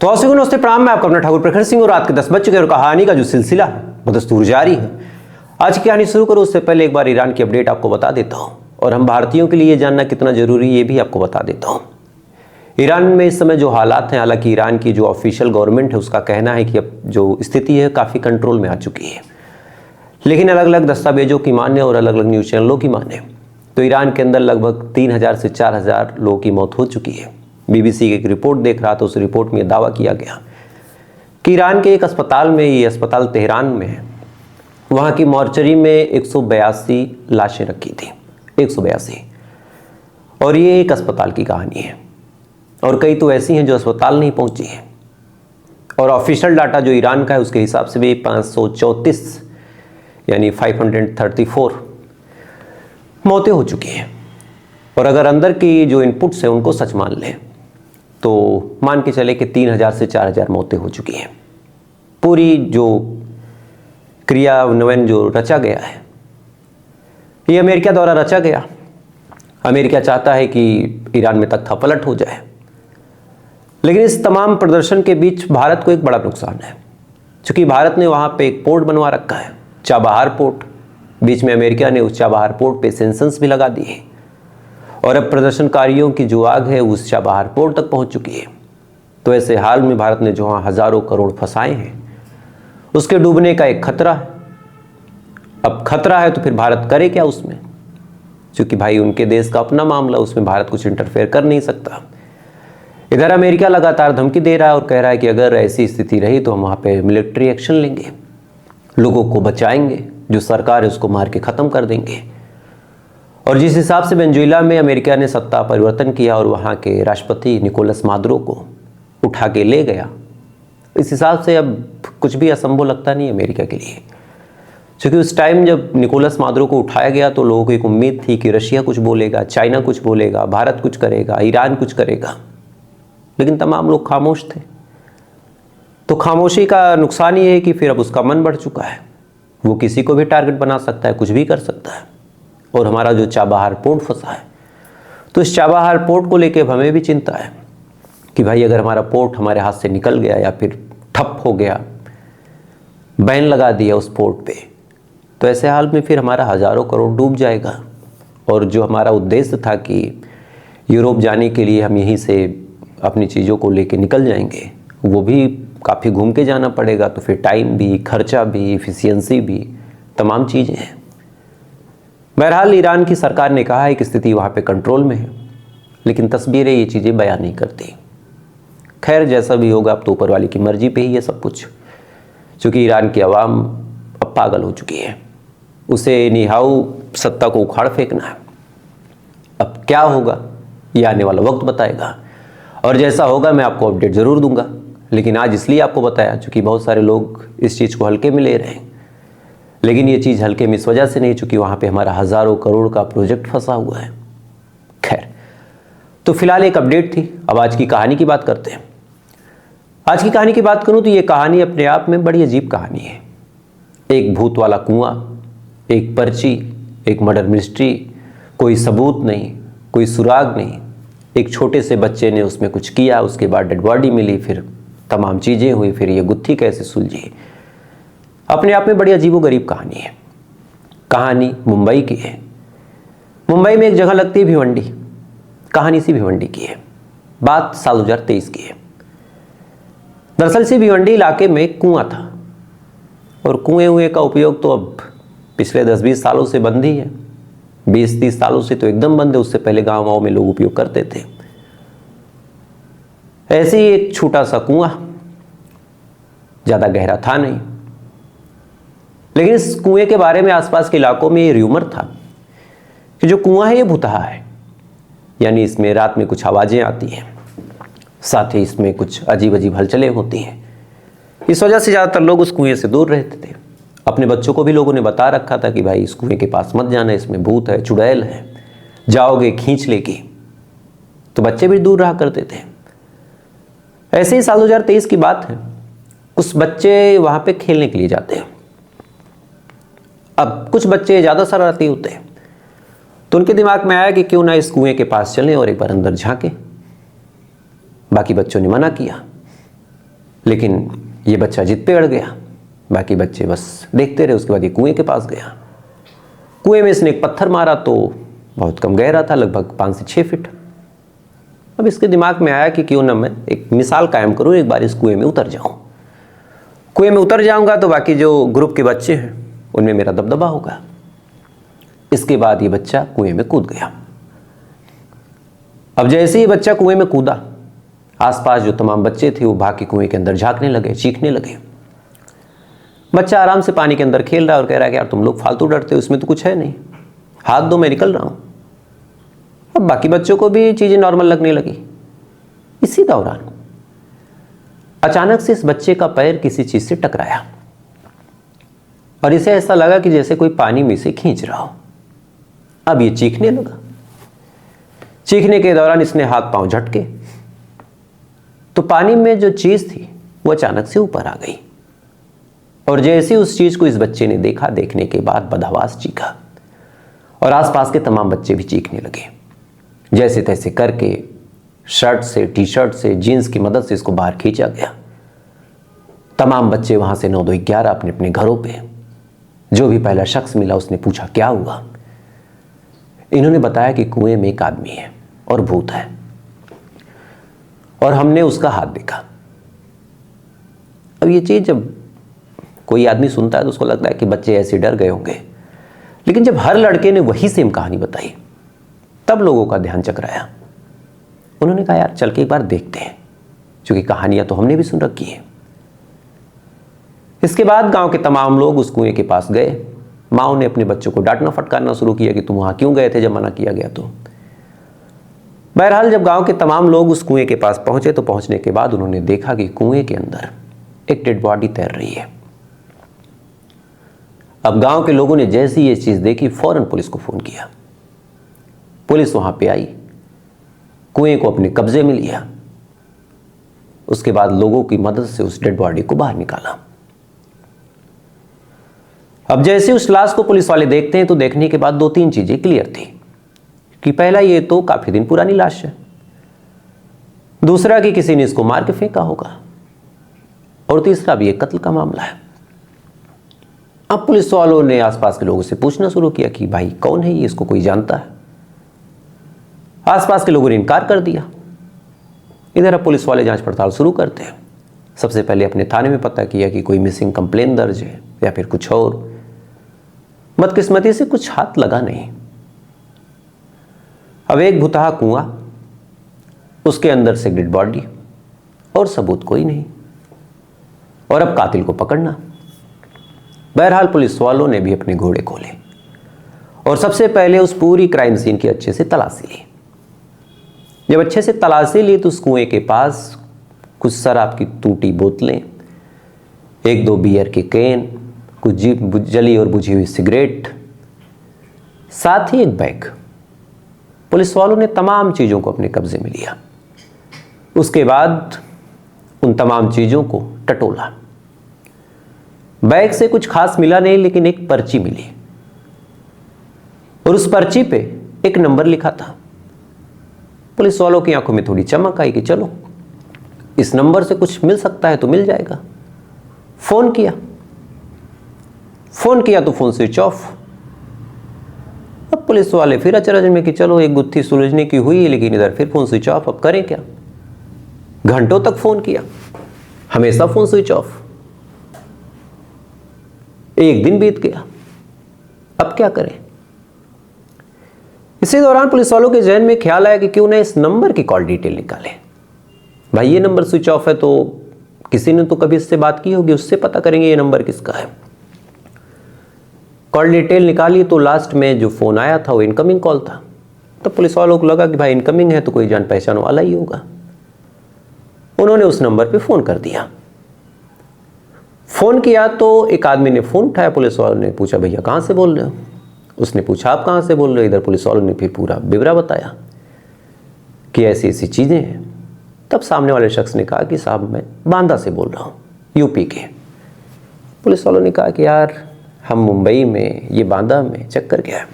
तो आप सभी को नमस्ते प्रणाम। मैं आपका अपना ठाकुर प्रखर सिंह और रात के 10 बज चुके और कहानी का जो सिलसिला है वो दस्तूर जारी है। आज की कहानी शुरू करूँ उससे पहले एक बार ईरान की अपडेट आपको बता देता हूँ और हम भारतीयों के लिए ये जानना कितना जरूरी है ये भी आपको बता देता हूँ। ईरान में इस समय जो हालात हैं, हालांकि ईरान की जो ऑफिशियल गवर्नमेंट है उसका कहना है कि अब जो स्थिति है काफ़ी कंट्रोल में आ चुकी है, लेकिन अलग अलग दस्तावेजों की माने और अलग अलग न्यूज़ चैनलों की माने तो ईरान के अंदर लगभग 3000 से 4000 लोगों की मौत हो चुकी है। बीबीसी की एक रिपोर्ट देख रहा था, उस रिपोर्ट में दावा किया गया कि ईरान के एक अस्पताल में, ये अस्पताल तेहरान में है, वहाँ की मॉर्चरी में 182 लाशें रखी थी, 182। और ये एक अस्पताल की कहानी है और कई तो ऐसी हैं जो अस्पताल नहीं पहुँची हैं। और ऑफिशियल डाटा जो ईरान का है उसके हिसाब से भी 534 यानी 534 मौतें हो चुकी हैं। और अगर अंदर की जो इनपुट्स हैं उनको सच मान लें तो मान के चले कि 3000 से 4000 मौतें हो चुकी हैं। पूरी जो क्रियान्वयन जो रचा गया है ये अमेरिका द्वारा रचा गया। अमेरिका चाहता है कि ईरान में तख्ता पलट हो जाए, लेकिन इस तमाम प्रदर्शन के बीच भारत को एक बड़ा नुकसान है, क्योंकि भारत ने वहाँ पे एक पोर्ट बनवा रखा है, चाबहार पोर्ट। बीच में अमेरिका ने उस चाबहार पोर्ट पे सेंक्शंस भी लगा दिए और अब प्रदर्शनकारियों की जो आग है उस चाबहार पोर्ट तक पहुंच चुकी है। तो ऐसे हाल में भारत ने जो हज़ारों करोड़ फंसाए हैं उसके डूबने का एक खतरा है। अब खतरा है तो फिर भारत करे क्या उसमें, क्योंकि भाई उनके देश का अपना मामला, उसमें भारत कुछ इंटरफेयर कर नहीं सकता। इधर अमेरिका लगातार धमकी दे रहा है और कह रहा है कि अगर ऐसी स्थिति रही तो हम वहाँ पे मिलिट्री एक्शन लेंगे, लोगों को बचाएंगे, जो सरकार है उसको मार के ख़त्म कर देंगे। और जिस हिसाब से वेनेजुएला में अमेरिका ने सत्ता परिवर्तन किया और वहाँ के राष्ट्रपति निकोलस मादुरो को उठा के ले गया, इस हिसाब से अब कुछ भी असंभव लगता नहीं अमेरिका के लिए। क्योंकि उस टाइम जब निकोलस मादुरो को उठाया गया तो लोगों को एक उम्मीद थी कि रशिया कुछ बोलेगा, चाइना कुछ बोलेगा, भारत कुछ करेगा, ईरान कुछ करेगा, लेकिन तमाम लोग खामोश थे। तो खामोशी का नुकसान ये है कि फिर अब उसका मन बढ़ चुका है, वो किसी को भी टारगेट बना सकता है, कुछ भी कर सकता है। और हमारा जो चाबहार पोर्ट फंसा है, तो इस चाबहार पोर्ट को लेके हमें भी चिंता है कि भाई अगर हमारा पोर्ट हमारे हाथ से निकल गया या फिर ठप हो गया, बैन लगा दिया उस पोर्ट पे, तो ऐसे हाल में फिर हमारा हज़ारों करोड़ डूब जाएगा। और जो हमारा उद्देश्य था कि यूरोप जाने के लिए हम यहीं से अपनी चीज़ों को लेके निकल जाएंगे, वो भी काफ़ी घूम के जाना पड़ेगा। तो फिर टाइम भी, खर्चा भी, इफ़िशियंसी भी, तमाम चीज़ें हैं। बहरहाल ईरान की सरकार ने कहा है कि स्थिति वहाँ पे कंट्रोल में है, लेकिन तस्वीरें ये चीज़ें बयान नहीं करती। खैर जैसा भी होगा, अब तो ऊपर वाले की मर्जी पे ही है सब कुछ, क्योंकि ईरान की आवाम अब पागल हो चुकी है। उसे निहाऊ सत्ता को उखाड़ फेंकना है। अब क्या होगा ये आने वाला वक्त बताएगा, और जैसा होगा मैं आपको अपडेट ज़रूर दूंगा। लेकिन आज इसलिए आपको बताया क्योंकि बहुत सारे लोग इस चीज़ को हल्के में ले रहे हैं, लेकिन ये चीज़ हल्के में इस वजह से नहीं चूँकि वहाँ पे हमारा हज़ारों करोड़ का प्रोजेक्ट फंसा हुआ है। खैर, तो फिलहाल एक अपडेट थी। अब आज की कहानी की बात करते हैं। आज की कहानी की बात करूँ तो ये कहानी अपने आप में बड़ी अजीब कहानी है। एक भूत वाला कुआं, एक पर्ची, एक मर्डर मिस्ट्री, कोई सबूत नहीं, कोई सुराग नहीं। एक छोटे से बच्चे ने उसमें कुछ किया, उसके बाद डेड बॉडी मिली, फिर तमाम चीज़ें हुई, फिर ये गुत्थी कैसे सुलझी। अपने आप में बड़ी अजीबोगरीब कहानी है। कहानी मुंबई की है। मुंबई में एक जगह लगती है भिवंडी। कहानी सी भिवंडी की है। बात साल 2023 की है। दरअसल से भिवंडी इलाके में एक कुआं था और कुएं का उपयोग तो अब पिछले 10-20 सालों से बंद ही है। 20-30 सालों से तो एकदम बंद है, उससे पहले गाँव में लोग उपयोग करते थे। ऐसे ही एक छोटा सा कुआं, ज़्यादा गहरा था नहीं, लेकिन इस कुएं के बारे में आसपास के इलाकों में ये र्यूमर था कि जो कुआं है ये भुतहा है, यानी इसमें रात में कुछ आवाज़ें आती हैं, साथ ही इसमें कुछ अजीब अजीब हलचलें होती हैं। इस वजह से ज़्यादातर लोग उस कुएं से दूर रहते थे। अपने बच्चों को भी लोगों ने बता रखा था कि भाई इस कुएं के पास मत जाना, इसमें भूत है, चुड़ैल है, जाओगे खींच लेगी। तो बच्चे भी दूर रहा करते थे। ऐसे ही साल 2023 की बात है। कुछ बच्चे वहाँ पे खेलने के लिए जाते हैं। अब कुछ बच्चे ज़्यादा शरारती होते हैं, तो उनके दिमाग में आया कि क्यों ना इस कुएं के पास चलें और एक बार अंदर झांकें। बाकी बच्चों ने मना किया। लेकिन ये बच्चा जिद पे अड़ गया। बाकी बच्चे बस देखते रहे। उसके बाद ये कुएं के पास गया। कुएं में इसने एक पत्थर मारा तो बहुत कम गहरा था, लगभग 5 से 6 फीट। अब इसके दिमाग में आया कि क्यों ना मैं एक मिसाल कायम करूं, एक बार इस कुएं में उतर जाऊं। कुएं में उतर जाऊंगा तो बाकी जो ग्रुप के बच्चे हैं उनमें मेरा दबदबा होगा। इसके बाद ये बच्चा कुएं में कूद गया। अब जैसे ही बच्चा कुएं में कूदा, आसपास जो तमाम बच्चे थे वो भाग के कुएं के अंदर झांकने लगे, चीखने लगे। बच्चा आराम से पानी के अंदर खेल रहा है और कह रहा है कि यार तुम लोग फालतू डरते हो, इसमें तो कुछ है नहीं, हाथ दो मैं निकल रहा हूं। अब बाकी बच्चों को भी चीजें नॉर्मल लगने लगी। इसी दौरान अचानक से इस बच्चे का पैर किसी चीज से टकराया और इसे ऐसा लगा कि जैसे कोई पानी में इसे खींच रहा हो। अब ये चीखने लगा। चीखने के दौरान इसने हाथ पांव झटके तो पानी में जो चीज थी वो अचानक से ऊपर आ गई और जैसे उस चीज को इस बच्चे ने देखा, देखने के बाद बदहवास चीखा और आसपास के तमाम बच्चे भी चीखने लगे। जैसे तैसे करके शर्ट से, टी शर्ट से, जीन्स की मदद से इसको बाहर खींचा गया। तमाम बच्चे वहां से 9 2 11 अपने अपने घरों पे। जो भी पहला शख्स मिला उसने पूछा क्या हुआ। इन्होंने बताया कि कुएं में एक आदमी है और भूत है और हमने उसका हाथ देखा। अब ये चीज जब कोई आदमी सुनता है तो उसको लगता है कि बच्चे ऐसे डर गए होंगे, लेकिन जब हर लड़के ने वही सेम कहानी बताई तब लोगों का ध्यान चकराया। उन्होंने कहा यार चल के एक बार देखते हैं, क्योंकि कहानियां तो हमने भी सुन रखी है। इसके बाद गांव के तमाम लोग उस कुएं के पास गए। माओ ने अपने बच्चों को डांटना फटकारना शुरू किया कि तुम वहां क्यों गए थे जब मना किया गया तो। बहरहाल जब गांव के तमाम लोग उस कुएं के पास पहुंचे तो पहुंचने के बाद उन्होंने देखा कि कुएं के अंदर एक डेड बॉडी तैर रही है। अब गांव के लोगों ने जैसे ही ये चीज देखी फौरन पुलिस को फोन किया। पुलिस वहां पे आई, कुएं को अपने कब्जे में लिया। उसके बाद लोगों की मदद से उस डेड बॉडी को बाहर निकाला। अब जैसे उस लाश को पुलिस वाले देखते हैं तो देखने के बाद 2-3 चीजें क्लियर थी कि पहला ये तो काफी दिन पुरानी लाश है, दूसरा कि किसी ने इसको मार के फेंका होगा और तीसरा भी एक कत्ल का मामला है। अब पुलिस वालों ने आसपास के लोगों से पूछना शुरू किया कि भाई कौन है ये, इसको कोई जानता है? आसपास के लोगों ने इनकार कर दिया। इधर अब पुलिस वाले जांच पड़ताल शुरू करते हैं। सबसे पहले अपने थाने में पता किया कि कोई मिसिंग कंप्लेन दर्ज है या फिर कुछ और। बदकिस्मती से कुछ हाथ लगा नहीं। अब एक भुतहा कुआं, उसके अंदर से डेड बॉडी और सबूत कोई नहीं, और अब कातिल को पकड़ना। बहरहाल पुलिस वालों ने भी अपने घोड़े खोले और सबसे पहले उस पूरी क्राइम सीन की अच्छे से तलाशी ली। जब अच्छे से तलाशी ली तो उस कुएं के पास कुछ शराब की टूटी बोतलें, 1-2 बियर के कैन, कुछ जली और बुझी हुई सिगरेट, साथ ही एक बैग। पुलिस वालों ने तमाम चीजों को अपने कब्जे में लिया। उसके बाद उन तमाम चीजों को टटोला। बैग से कुछ खास मिला नहीं, लेकिन एक पर्ची मिली और उस पर्ची पे एक नंबर लिखा था। पुलिस वालों की आंखों में थोड़ी चमक आई कि चलो इस नंबर से कुछ मिल सकता है तो मिल जाएगा। फोन किया तो फोन स्विच ऑफ। अब पुलिस वाले फिर अचरज में कि चलो एक गुत्थी सुलझने की हुई, लेकिन इधर फिर फोन स्विच ऑफ। अब करें क्या? घंटों तक फोन किया, हमेशा फोन स्विच ऑफ। एक दिन बीत गया, अब क्या करें? इसी दौरान पुलिस वालों के जहन में ख्याल आया कि क्यों ना इस नंबर की कॉल डिटेल निकालें। भाई ये नंबर स्विच ऑफ है तो किसी ने तो कभी इससे बात की होगी, उससे पता करेंगे ये नंबर किसका है। कॉल डिटेल निकाली तो लास्ट में जो फोन आया था वो इनकमिंग कॉल था। तो पुलिस वालों को लगा कि भाई इनकमिंग है तो कोई जान पहचान वाला ही होगा। उन्होंने उस नंबर पे फोन कर दिया। फोन किया तो एक आदमी ने फोन उठाया। पुलिस वालों ने पूछा भैया कहां से बोल रहे हो? उसने पूछा आप कहां से बोल रहे हो? इधर पुलिस वालों ने फिर पूरा ब्यौरा बताया कि ऐसी ऐसी चीजें हैं। तब सामने वाले शख्स ने कहा कि साहब मैं बांदा से बोल रहा हूं, यूपी के। पुलिस वालों ने कहा कि यार हम मुंबई में, ये बांदा में, चक्कर क्या है?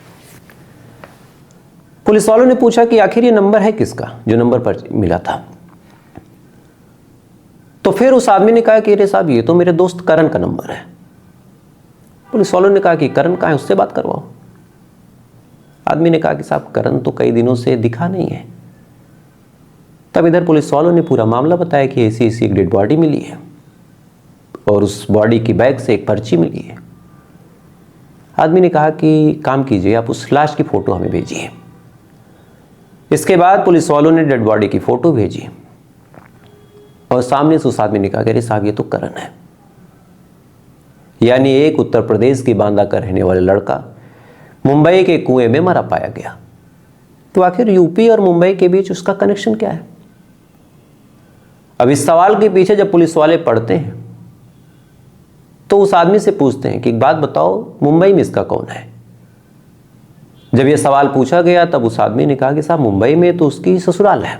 पुलिस वालों ने पूछा कि आखिर ये नंबर है किसका जो नंबर पर मिला था? तो फिर उस आदमी ने कहा कि अरे साहब ये तो मेरे दोस्त करण का नंबर है। पुलिस वालों ने कहा कि करण कहाँ है, उससे बात करवाओ। आदमी ने कहा कि साहब करण तो कई दिनों से दिखा नहीं है। तब इधर पुलिस वालों ने पूरा मामला बताया कि ऐसी ऐसी एक डेड बॉडी मिली है और उस बॉडी की बैग से एक पर्ची मिली है। आदमी ने कहा कि काम कीजिए, आप उस लाश की फोटो हमें भेजिए। इसके बाद पुलिस वालों ने डेड बॉडी की फोटो भेजी और सामने से उस आदमी ने कहा कि अरे साहब ये तो करण है। यानी एक उत्तर प्रदेश की बांदा का रहने वाला लड़का मुंबई के कुएं में मरा पाया गया। तो आखिर यूपी और मुंबई के बीच उसका कनेक्शन क्या है? अब इस सवाल के पीछे जब पुलिस वाले पढ़ते हैं तो उस आदमी से पूछते हैं कि एक बात बताओ, मुंबई में इसका कौन है? जब यह सवाल पूछा गया तब उस आदमी ने कहा कि साहब मुंबई में तो उसकी ससुराल है।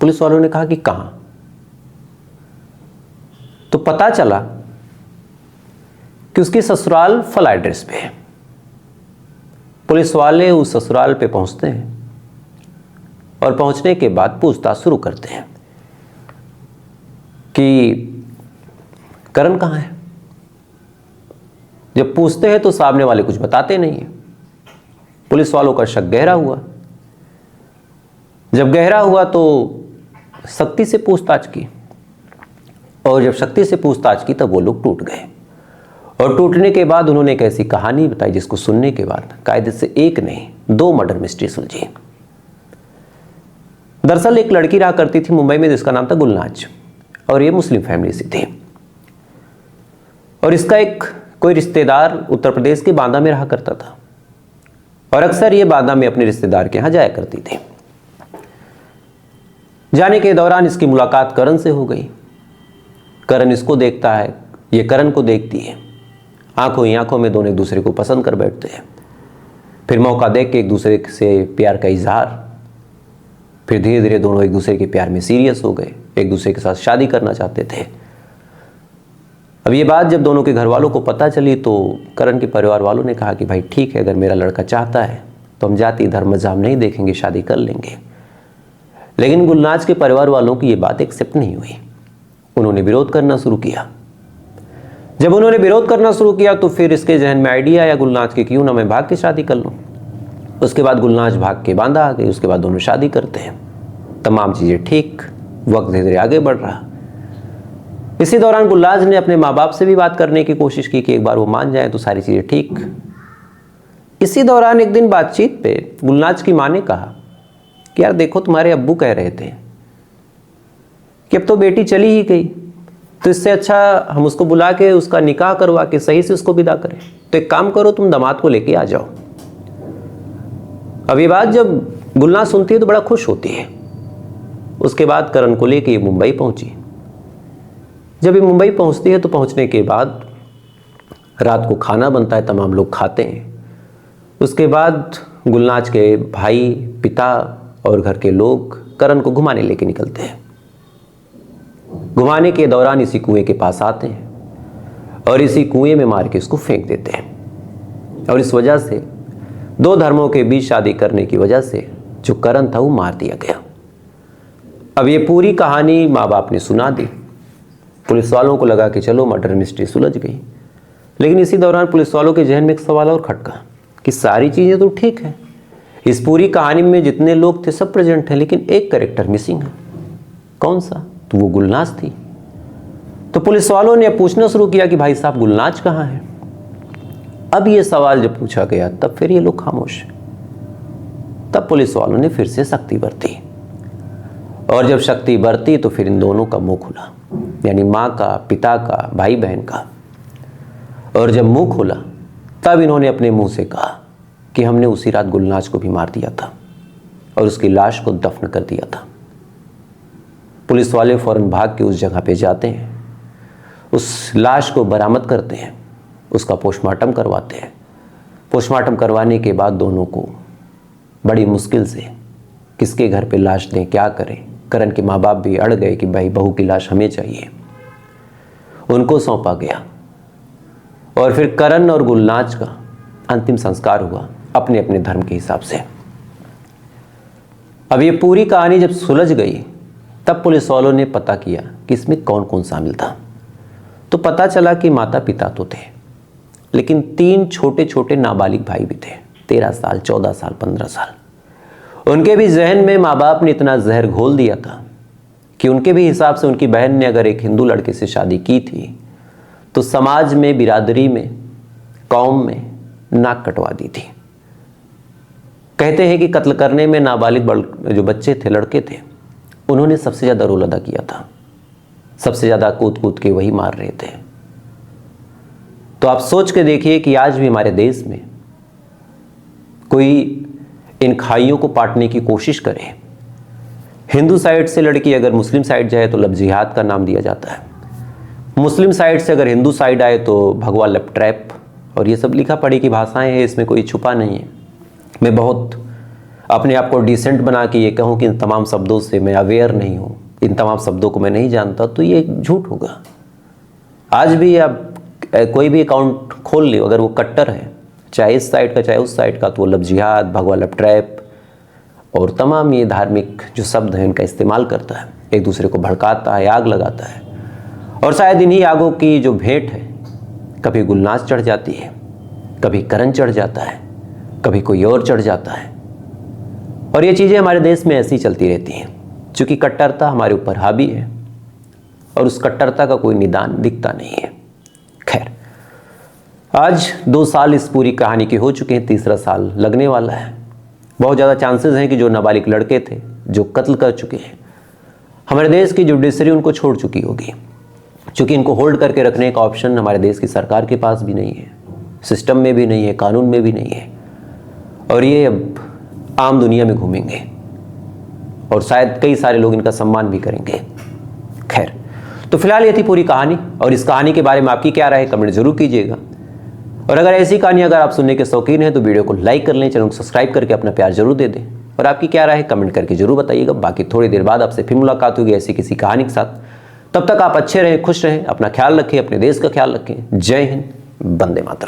पुलिस वालों ने कहा कि कहां? तो पता चला कि उसकी ससुराल फला एड्रेस पे है। पुलिस वाले उस ससुराल पे पहुंचते हैं और पहुंचने के बाद पूछताछ शुरू करते हैं कि करण कहां है। जब पूछते हैं तो सामने वाले कुछ बताते नहीं है। पुलिस वालों का शक गहरा हुआ। जब गहरा हुआ तो शक्ति से पूछताछ की और जब शक्ति से पूछताछ की तब वो लोग टूट गए। और टूटने के बाद उन्होंने एक ऐसी कहानी बताई जिसको सुनने के बाद कायदे से एक नहीं 2 मर्डर मिस्ट्री सुलझी। दरअसल एक लड़की रहा करती थी मुंबई में जिसका नाम था गुलनाज और ये मुस्लिम फैमिली से थी और इसका एक कोई रिश्तेदार उत्तर प्रदेश के बांदा में रहा करता था और अक्सर ये बांदा में अपने रिश्तेदार के यहां जाया करती थी। जाने के दौरान इसकी मुलाकात करण से हो गई। करण इसको देखता है, ये करण को देखती है। आंखों ही आंखों में दोनों एक दूसरे को पसंद कर बैठते हैं। फिर मौका देख के एक दूसरे से प्यार का इजहार। फिर धीरे धीरे दोनों एक दूसरे के प्यार में सीरियस हो गए, एक दूसरे के साथ शादी करना चाहते थे। अब ये बात जब दोनों के घर वालों को पता चली तो करण के परिवार वालों ने कहा कि भाई ठीक है, अगर मेरा लड़का चाहता है तो हम जाति धर्म मजहब नहीं देखेंगे, शादी कर लेंगे। लेकिन गुलनाज के परिवार वालों की ये बात एक्सेप्ट नहीं हुई। उन्होंने विरोध करना शुरू किया। जब उन्होंने विरोध करना शुरू किया तो फिर इसके जहन में आइडिया आया गुलनाज के, क्यों ना मैं भाग के शादी कर लूँ। उसके बाद गुलनाज भाग के बांदा आ गई। उसके बाद दोनों शादी करते हैं। तमाम चीज़ें ठीक, वक्त धीरे धीरे आगे बढ़ रहा। इसी दौरान गुलनाज ने अपने माँ बाप से भी बात करने की कोशिश की कि एक बार वो मान जाए तो सारी चीज़ें ठीक। इसी दौरान एक दिन बातचीत पे गुलनाज की माँ ने कहा कि यार देखो, तुम्हारे अब्बू कह रहे थे कि अब तो बेटी चली ही गई, तो इससे अच्छा हम उसको बुला के उसका निकाह करवा के सही से उसको विदा करें। तो एक काम करो, तुम दामाद को लेके आ जाओ। अब ये बात जब गुलनाज सुनती है तो बड़ा खुश होती है। उसके बाद करण को लेके ये मुंबई पहुंची। जब ये मुंबई पहुंचती है तो पहुंचने के बाद रात को खाना बनता है, तमाम लोग खाते हैं। उसके बाद गुलनाज के भाई, पिता और घर के लोग करण को घुमाने लेके निकलते हैं। घुमाने के दौरान इसी कुएं के पास आते हैं और इसी कुएं में मार के इसको फेंक देते हैं। और इस वजह से 2 धर्मों के बीच शादी करने की वजह से जो करण था वो मार दिया गया। अब ये पूरी कहानी माँ बाप ने सुना दी। पुलिस वालों को लगा कि चलो मर्डर मिस्ट्री सुलझ गई। लेकिन इसी दौरान पुलिस वालों के जहन में एक सवाल और खटका कि सारी चीज़ें तो ठीक है, इस पूरी कहानी में जितने लोग थे सब प्रेजेंट हैं, लेकिन एक कैरेक्टर मिसिंग है। कौन सा? तो वो गुलनाज थी। तो पुलिस वालों ने पूछना शुरू किया कि भाई साहब गुलनाज कहाँ है। अब ये सवाल जब पूछा गया तब फिर ये लोग खामोश। तब पुलिस वालों ने फिर से सख्ती बरती और जब शक्ति बरती तो फिर इन दोनों का मुंह खुला, यानी माँ का, पिता का, भाई बहन का। और जब मुंह खुला तब इन्होंने अपने मुंह से कहा कि हमने उसी रात गुलनाज को भी मार दिया था और उसकी लाश को दफन कर दिया था। पुलिस वाले फौरन भाग के उस जगह पे जाते हैं, उस लाश को बरामद करते हैं, उसका पोस्टमार्टम करवाते हैं। पोस्टमार्टम करवाने के बाद दोनों को बड़ी मुश्किल से किसके घर पे लाश दें, क्या करें। करण के माँ बाप भी अड़ गए कि भाई बहू की लाश हमें चाहिए। उनको सौंपा गया और फिर करण और गुलनाज का अंतिम संस्कार हुआ अपने अपने धर्म के हिसाब से। अब ये पूरी कहानी जब सुलझ गई तब पुलिस वालों ने पता किया कि इसमें कौन कौन शामिल था। तो पता चला कि माता पिता तो थे, लेकिन 3 छोटे छोटे नाबालिग भाई भी थे, 13 साल, 14 साल, 15 साल। उनके भी जहन में माँ बाप ने इतना जहर घोल दिया था कि उनके भी हिसाब से उनकी बहन ने अगर एक हिंदू लड़के से शादी की थी तो समाज में, बिरादरी में, कौम में नाक कटवा दी थी। कहते हैं कि कत्ल करने में नाबालिग जो बच्चे थे, लड़के थे, उन्होंने सबसे ज़्यादा रोल अदा किया था। सबसे ज़्यादा कूद कूद के वही मार रहे थे। तो आप सोच के देखिए कि आज भी हमारे देश में कोई इन खाइयों को पाटने की कोशिश करे। हिंदू साइड से लड़की अगर मुस्लिम साइड जाए तो लव जिहाद का नाम दिया जाता है। मुस्लिम साइड से अगर हिंदू साइड आए तो भगवा लव ट्रैप, और ये सब लिखा पढ़ी की भाषाएं हैं, इसमें कोई छुपा नहीं है। मैं बहुत अपने आप को डिसेंट बना के ये कहूँ कि इन तमाम शब्दों से मैं अवेयर नहीं हूँ, इन तमाम शब्दों को मैं नहीं जानता, तो ये झूठ होगा। आज भी आप कोई भी अकाउंट खोल लो, अगर वो कट्टर है, चाहे इस साइड का चाहे उस साइड का, तो वो लव जिहाद, भगवा लव ट्रैप और तमाम ये धार्मिक जो शब्द हैं इनका इस्तेमाल करता है, एक दूसरे को भड़काता है, आग लगाता है। और शायद इन्हीं आगों की जो भेंट है, कभी गुलनाज चढ़ जाती है, कभी करण चढ़ जाता है, कभी कोई और चढ़ जाता है। और ये चीज़ें हमारे देश में ऐसी चलती रहती हैं, क्योंकि कट्टरता हमारे ऊपर हावी है और उस कट्टरता का कोई निदान दिखता नहीं है। खैर, आज 2 साल इस पूरी कहानी के हो चुके हैं, तीसरा साल लगने वाला है। बहुत ज़्यादा चांसेस हैं कि जो नाबालिग लड़के थे जो कत्ल कर चुके हैं, हमारे देश की जुडिशरी उनको छोड़ चुकी होगी, क्योंकि इनको होल्ड करके रखने का ऑप्शन हमारे देश की सरकार के पास भी नहीं है, सिस्टम में भी नहीं है, कानून में भी नहीं है। और ये अब आम दुनिया में घूमेंगे और शायद कई सारे लोग इनका सम्मान भी करेंगे। खैर, तो फिलहाल ये थी पूरी कहानी, और इस कहानी के बारे में आपकी क्या राय है कमेंट जरूर कीजिएगा। और अगर ऐसी कहानी अगर आप सुनने के शौकीन हैं तो वीडियो को लाइक कर लें, चैनल को सब्सक्राइब करके अपना प्यार जरूर दे दें। और आपकी क्या राय है कमेंट करके जरूर बताइएगा। बाकी थोड़ी देर बाद आपसे फिर मुलाकात होगी ऐसी किसी कहानी के साथ। तब तक आप अच्छे रहें, खुश रहें, अपना ख्याल रखें, अपने देश का ख्याल रखें। जय हिंद, वंदे मातरम।